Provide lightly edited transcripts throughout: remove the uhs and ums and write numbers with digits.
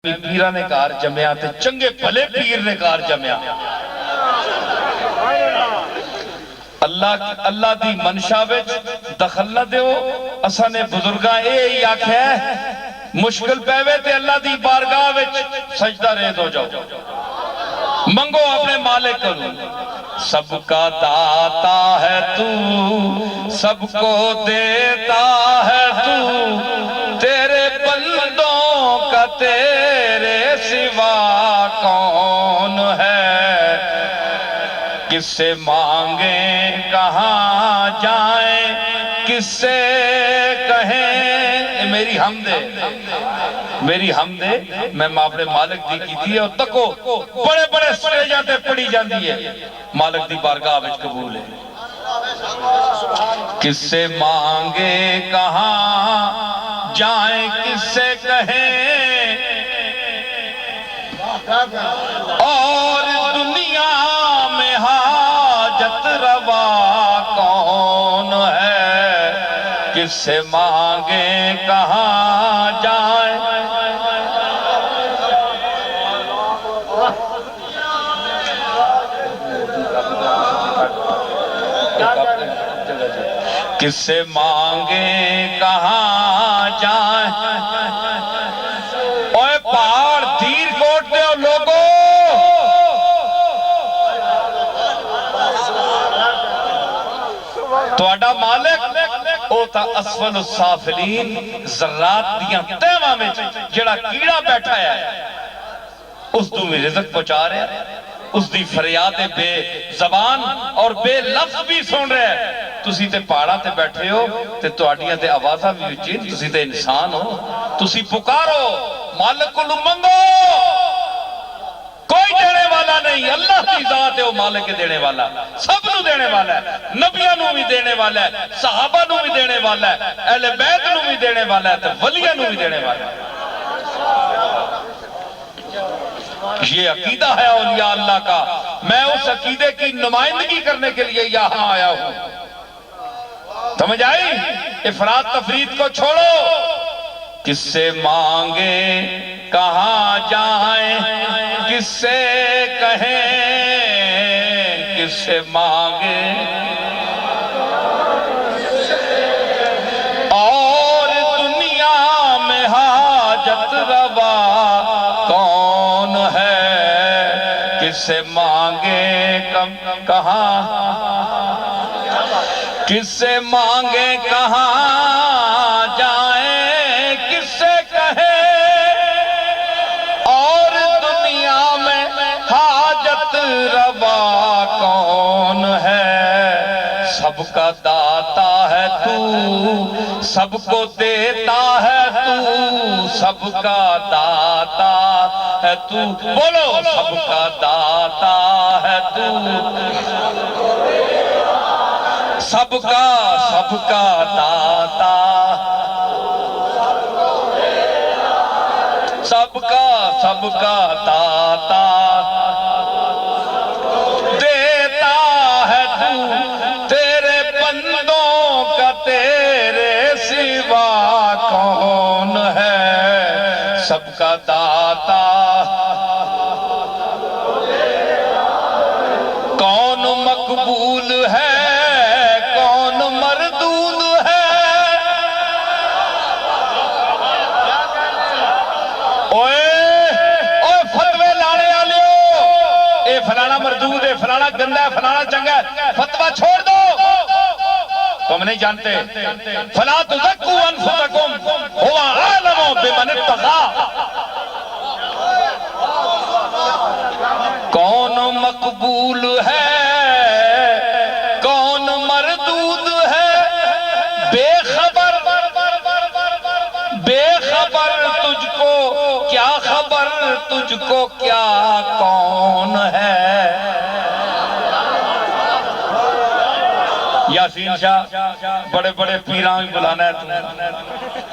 پیرا نے کار جمیا تے چنگے بھلے پیر نے کار جمیا اللہ دی منشا وچ دخل نہ دیو اساں نے بزرگاں اے ہی آکھیا ہے مشکل پیوے تے اللہ دی بارگاہ وچ سجدہ ریز ہو جاؤ منگو اپنے مالک کو سب کا داتا ہے تو سب کو دیتا ہے تو تیرے بندوں کا تیرے سوا کون ہے کس سے مانگیں کہاں جائیں کس سے کہیں میری حمد ہے میں اپنے مالک دی کی تھی اور تکو بڑے بڑے سٹیجاں تے پڑھی جاندی ہے مالک دی بارگاہ وچ قبول ہے کس سے مانگے کہاں جائیں کس سے کہیں اور دنیا میں حاجت روا کون ہے کس سے مانگے کہاں جائیں کس سے مانگے کہاں جائیں اوے پہاڑ دیر کوٹ دے ہو لوگو تواڈا مالک او تا اسفل السافلین ذرات دیاں تیواں میں جڑا کیڑا بیٹھا ہے اس تو میں رزق پہنچا رہے ہیں اس دی فریاد بے زبان اور بے لفظ بھی سن رہے ہیں تسی تے پہاڑا تے بیٹھے ہو تے تواڈیاں تے آوازاں بھی اچھی تسی تے انسان ہو تسی پکارو مالک کو منگو کوئی دینے والا نہیں اللہ کی ذات ہے وہ مالک کے دینے والا سب نو دینے والا ہے نبیوں نو بھی دینے والا ہے صحابہ نو بھی دینے والا ہے اہل بیت نو بھی دینے والا ہے تو ولیوں نو بھی دینے والا ہے یہ عقیدہ ہے اولیاء اللہ کا میں اس عقیدے کی نمائندگی کرنے کے لیے یہاں آیا ہوں سمجھ آئی افراد تفرید کو چھوڑو کس سے مانگے کہاں جائیں کس سے کہیں کس سے مانگے اور دنیا میں حاجت روا کون ہے کس سے مانگے کہاں کس سے مانگے کہاں جائیں کس سے کہیں اور دنیا میں حاجت روا کون ہے سب کا داتا ہے تو سب کو دیتا ہے تو سب کا داتا ہے تو بولو سب کا داتا ہے تو سب کا داتا سب کا داتا دیتا ہے تو تیرے بندوں کا تیرے سوا کون ہے سب کا داتا کون مقبول ہے فلانا مردود ہے فلانا گندہ ہے فلانا چنگا ہے فتوہ چھوڑ دو تم نہیں جانتے فلا تزکو انفسکم ہوا عالم بمن اتقا کون مقبول ہے کون مردود ہے بے خبر تجھ کو کیا خبر تجھ کو کیا کون ہے یاسین شاہ بڑے بڑے پیران بھی بلانا ہے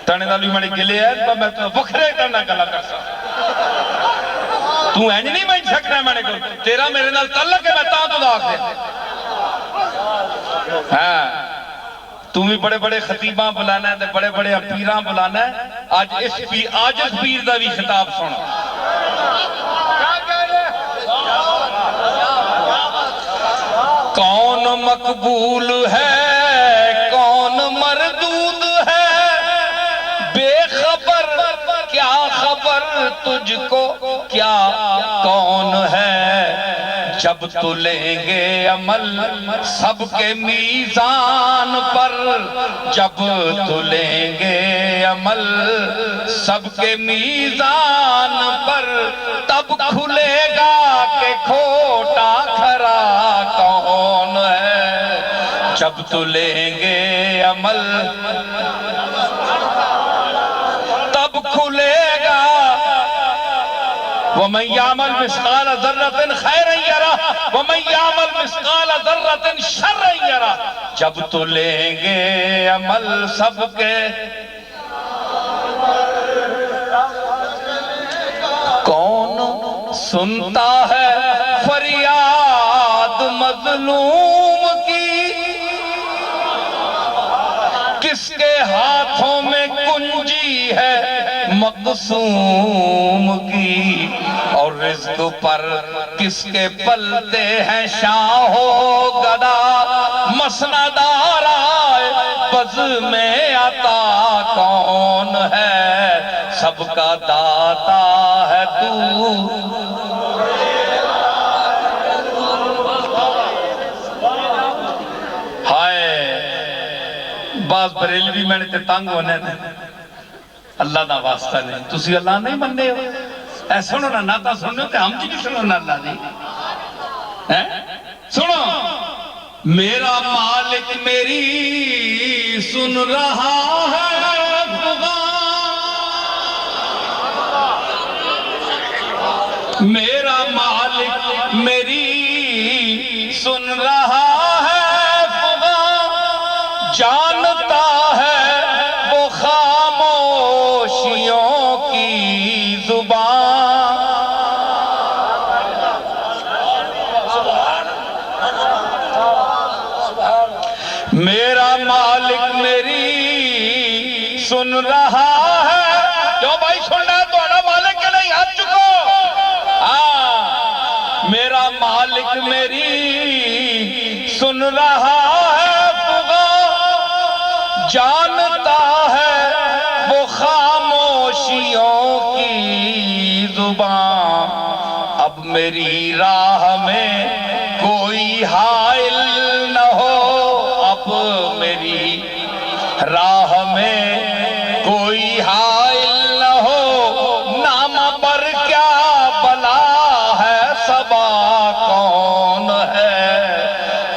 تانے دالی مڑی گلے ہے میں تو بکھرے کرنا گلا کر سکتا تو اینج نہیں میں سکنا ہے میں نے کہا تیرا میرے نال تعلق ہے میں تاں تو داخ دے ہاں تو بھی بڑے بڑے خطیباں بلانا ہے بڑے بڑے پیراں بلانا ہے آج اس عاجز پیر دا بھی خطاب سنا. کون مقبول ہے کون مردود ہے بے خبر کیا خبر تجھ کو کیا کون ہے جب تو لیں گے عمل سب کے میزان پر جب تو لیں گے عمل سب کے میزان پر تب کھلے گا کہ کھوٹا کھرا کون ہے جب تو لیں گے عمل تب کھلے گا وَمَنْ يَعْمَلْ مِثْقَالَ ذَرَّةٍ خَيْرًا يَرَهُ وَمَنْ يَعْمَلْ مِثْقَالَ ذَرَّةٍ شَرًّا يَرَهُ جب تو لیں گے عمل سب کے کون سنتا ہے فریاد مظلوم کی کس کے ہاتھوں میں کنجی ہے مقسوم کی اور رزق پر کس کے پلتے ہیں شاہ و گدا مسند آرائے بز میں عطا کون ہے سب کا داتا ہے تو ہائے بعض بریلوی میں نے تنگ ہونے دے اللہ دا واسطہ نہیں تسی اللہ نہیں مننے ہو اے سنو نا ناتا سنو تے ہم جی سنو نا اللہ دی سنو میرا مالک میری سن رہا ہے میرا مالک میری سن رہا ہے جانتا ہے وہ خاموشیوں کی زبان میرا مالک میری سن رہا ہے جو بھائی سننا ہے تو انا مالک کے نہیں ہاتھ چکو میرا مالک میری سن رہا ہے جانتا ہے وہ خاموشیوں کی زبان اب میری راہ میں کوئی حائل نہ ہو اب میری راہ میں کوئی حائل نہ ہو نام پر کیا بلا ہے صبا کون ہے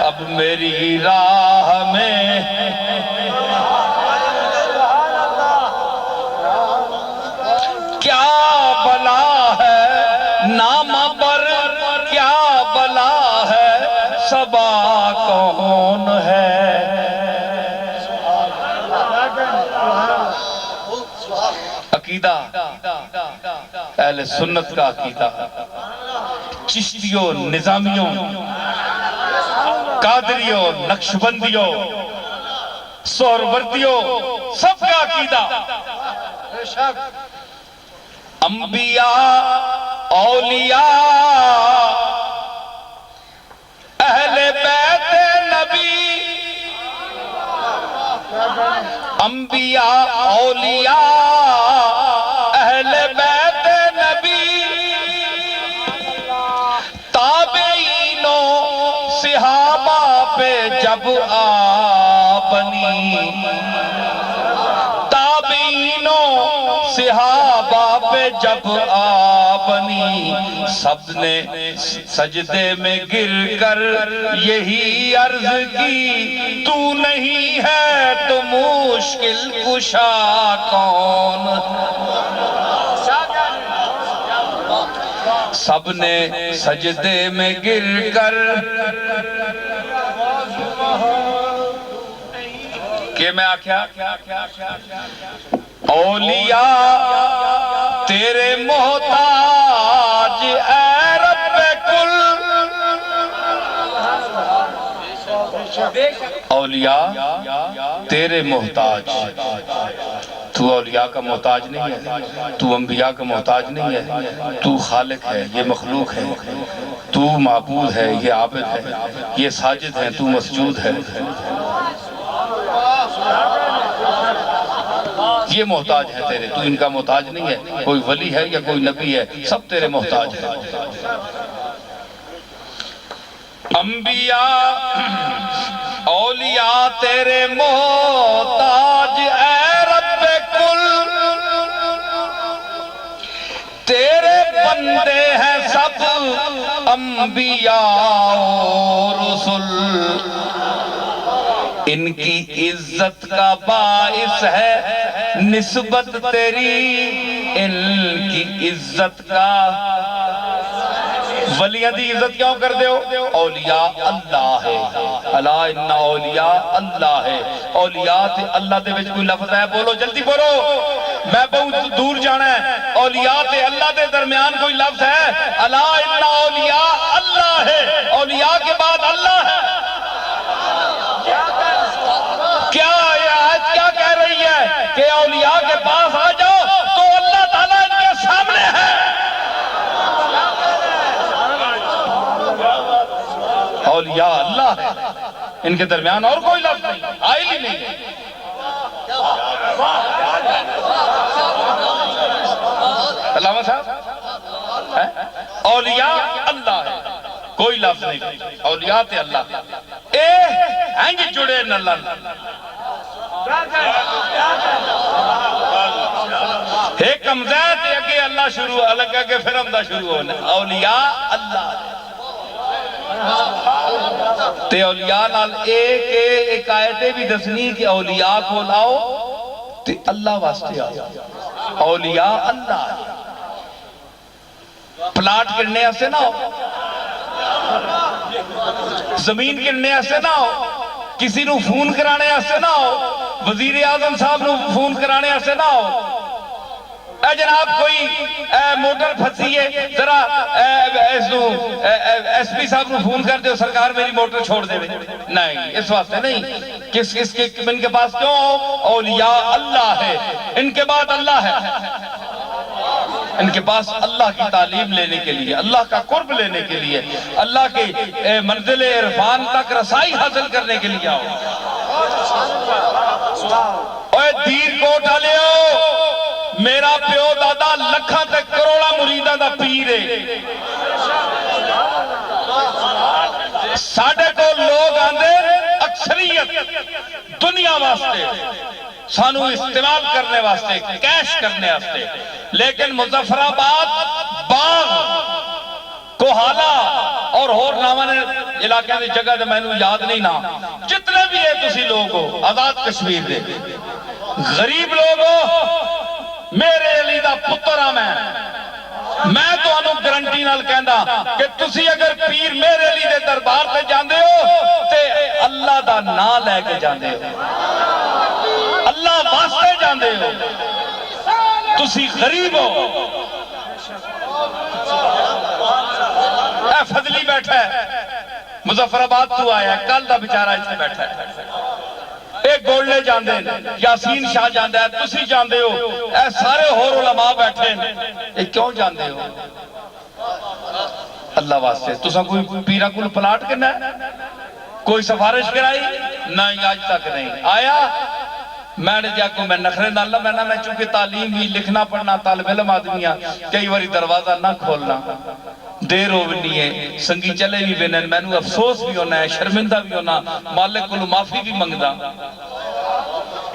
اب میری راہ میں کیا بلا ہے نام پر کیا بلا ہے صبا کون ہے عقیدہ اہل سنت کا عقیدہ چشتیوں نظامیوں قادریوں نقشبندیوں سہروردیوں سب کا عقیدہ انبیاء اولیاء اہل بیت نبی انبیاء اولیاء اہل بیت نبی تابعینوں صحابہ پہ جب آبنی تابعینوں صحابہ پہ جب آبنی سب نے سجدے میں گر کر یہی عرض کی تو نہیں ہے تو مشکل کشا کون سب نے سجدے میں گر کر کہ میں آکھیا اولیاء تیرے محتاج اے رب کل اولیاء تیرے محتاج تو اولیاء کا محتاج نہیں ہے، تو انبیاء کا محتاج نہیں ہے، تو خالق ہے، یہ مخلوق ہے، تو معبود ہے، یہ عابد ہے، یہ ساجد ہے، تو مسجود ہے، یہ محتاج ہے تیرے، تو ان کا محتاج نہیں ہے، کوئی ولی ہے یا کوئی نبی ہے، سب تیرے محتاج ہے۔ انبیاء اولیاء تیرے محتاج اے رب کل، تیرے بندے ہیں سب انبیاء و رسل، ان کی عزت کا باعث ہے نسبت تیری، ان کی عزت کا ولیاں دی عزت کیوں کر دے ہو؟ اولیاء اللہ ہے، الا ان اولیاء اللہ ہے، اولیاء تے اللہ دے وچ کوئی لفظ ہے؟ بولو جلدی بولو، میں بہت دور جانا ہے، اولیاء تے اللہ دے درمیان کوئی لفظ ہے؟ الا ان اولیاء اللہ ہے، اولیاء کے بعد اللہ ہے۔ کیا یہ آیت کیا کہہ رہی ہے کہ اولیاء کے پاس آ جاؤ تو اللہ تعالیٰ ان کے سامنے ہے؟ اولیاء اللہ ہے، ان کے درمیان اور کوئی لفظ نہیں، آئی ہی نہیں۔ علامہ صاحب اولیاء اللہ ہے، کوئی لفظ نہیں، اولیاء تے اللہ اے ہنج جڑے نلن، ایک کمزید اگے اللہ شروع الگ اگے پھر ہمدہ شروع ہونا، اولیاء اللہ تے اولیاء نال ایک آیتیں بھی دسنی کہ اولیاء کو لاؤ تے اللہ واسطے آؤ، اولیاء اللہ پلاٹ کرنے ایسے نہ ہو، زمین کرنے ایسے نہ ہو، کسی نو فون کرانے ایسے نہ ہو، وزیر اعظم صاحب نو فون کرانے ایسے نہ ہو، اے جناب کوئی موٹر پھنسی ہے ذرا ایس پی صاحب نو فون کر دے سرکار میری موٹر چھوڑ دے، نہیں اس واسطے نہیں، کس کے ان کے پاس کیوں ہو؟ اولیاء اللہ ہے، ان کے بعد اللہ ہے، ان کے پاس اللہ کی تعلیم لینے کے لیے، اللہ کا قرب لینے کے لیے، اللہ کے منزل عرفان تک رسائی حاصل کرنے کے لیے آؤ۔ اوہ دیر کو ڈالیو، میرا پیو دادا لکھاں تک کروڑا مریدہ دا پیر ہے، ساڑھے کو لوگ آندے اکثریت دنیا واسطے سانو استعمال کرنے واسطے، کیش کرنے واسطے، لیکن مظفر آباد، باغ، کوہالہ اور ہور ناوانے علاقے دی جگہ دے میں نے یاد نہیں نا، جتنے بھی ہے تسی لوگ ہو آزاد کشمیر دے غریب لوگ ہو، میرے علی دا پترہ میں تو انہوں گرنٹی نال کہندا کہ تسی اگر پیر میرے علی دے دربار تے جاندے ہو تے اللہ دا نا لے کے جاندے ہو، اللہ واسطے جاندے ہو، تسی غریب ہو۔ اے فضلی بیٹھا ہے مظفر آباد تو آیا ہے، کل دا بیچارہ اس سے بیٹھا ہے، ایک گولڈے جاندے یاسین شاہ جاندے ہے، تسی جاندے ہو، اے سارے ہور علماء بیٹھے ہیں، اے کیوں جاندے ہو؟ اللہ واسطے تساں کوئی پیرا کل پلاٹ کرنا ہے؟ کوئی سفارش کرائی؟ نہیں آج تک نہیں آیا۔ میں نے جا کو میں نخرے نہ اللہ میں چونکہ تعلیم ہی لکھنا پڑھنا طالب علم آدمیاں کئی باری دروازہ نہ کھولنا، دیر ہو نہیں ہے، سنگی چلے بھی بینن، میں نے افسوس بھی ہونا ہے، شرمندہ بھی ہونا، مالک کو معافی بھی منگدا،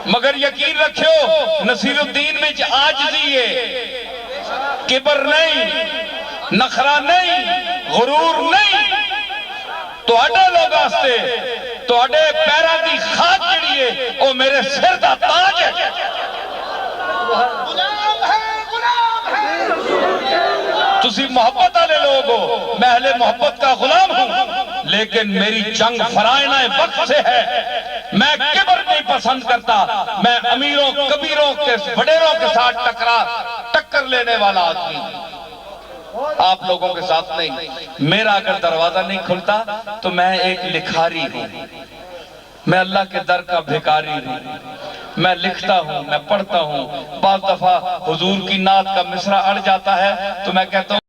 مگر یقین رکھو نصیر الدین میں عاجزی ہے، کبر نہیں، نخرہ نہیں، غرور نہیں، تو اڈے لوگ آستے تو اڈے پیرہ دی خاک جڑی ہے او میرے سر دا تاج ہے، تسی محبت والے لوگ ہو، میں اہل محبت کا غلام ہوں، لیکن میری جنگ فرائنہ وقت سے ہے، میں کبر نہیں پسند کرتا، میں امیروں کبیروں کے وڈیروں کے ساتھ ٹکر لینے والا آدمی ہوں، آپ لوگوں کے ساتھ نہیں۔ میرا اگر دروازہ نہیں کھلتا تو میں ایک لکھاری ہوں، میں اللہ کے در کا بھیکاری ہوں، میں لکھتا ہوں، میں پڑھتا ہوں، بعض دفعہ حضور کی نعت کا مصرع اڑ جاتا ہے تو میں کہتا ہوں